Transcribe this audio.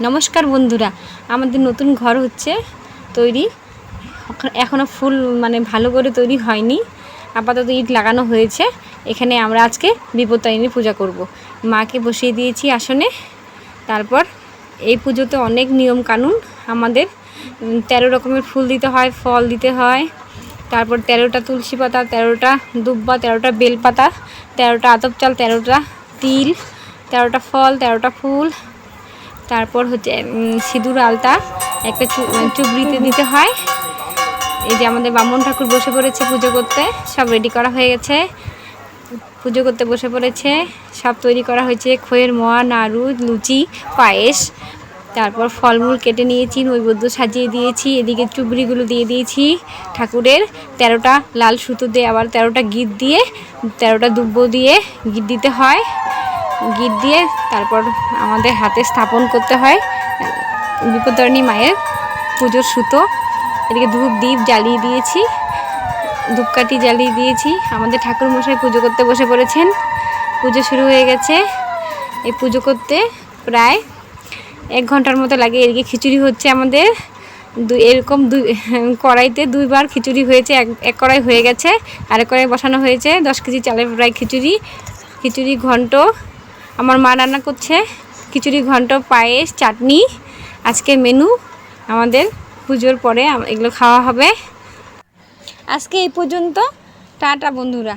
নমস্কার বন্ধুরা, আমাদের নতুন ঘর হচ্ছে তৈরি। এখনও ফুল ভালো করে তৈরি হয়নি, আপাতত ইট লাগানো হয়েছে। এখানে আমরা আজকে বিপত্তারিণী পূজা করব। মাকে বসিয়ে দিয়েছি আসনে। তারপর এই পুজোতে অনেক নিয়ম কানুন আমাদের। 13 রকমের ফুল দিতে হয়, ফল দিতে হয়। তারপর 13টা তুলসী পাতা, 13টা দুব্বা, 13টা বেলপাতা, 13টা আতপ চাল, 13টা তিল, 13টা ফল, 13টা ফুল। তারপর হচ্ছে সিঁদুর আলতা একটা চুবড়িতে দিতে হয়। এই যে আমাদের বামুন ঠাকুর বসে পড়েছে পুজো করতে, সব রেডি করা হয়ে গেছে। পুজো করতে বসে পড়েছে, সব তৈরি করা হয়েছে। খইয়ের মোয়া, নাড়ু, লুচি, পায়েস। তারপর ফলমূল কেটে নিয়েছি, নৈবেদ্য সাজিয়ে দিয়েছি। এদিকে চুবড়িগুলো দিয়ে দিয়েছি ঠাকুরের। 13টা লাল সুতো দিয়ে আবার 13টা গিট দিয়ে, 13টা দুব্ব দিয়ে গিট দিতে হয়। গিট দিয়ে তারপর আমাদের হাতে স্থাপন করতে হয় বিপত্তারিণী মায়ের পুজোর সুতো। এদিকে ধূপ দ্বীপ জ্বালিয়ে দিয়েছি, ধূপকাঠি জ্বালিয়ে দিয়েছি। আমাদের ঠাকুর মশাই পুজো করতে বসে পড়েছেন। পুজো শুরু হয়ে গেছে। এই পুজো করতে প্রায় 1 ঘন্টার মতো লাগে। এদিকে খিচুড়ি হচ্ছে আমাদের। এরকম কড়াইতে 2বার খিচুড়ি হয়েছে। এক কড়াই হয়ে গেছে, আরেক কড়াই বসানো হয়েছে। 10 কেজি চালের প্রায় খিচুড়ি ঘন্ট আমার মা রান্না করছে। খিচুড়ি ঘন্ট, পায়েস, চাটনি আজকের মেনু আমাদের। পুজোর পরে এগুলো খাওয়া হবে। আজকে এই পর্যন্ত। টাটা বন্ধুরা।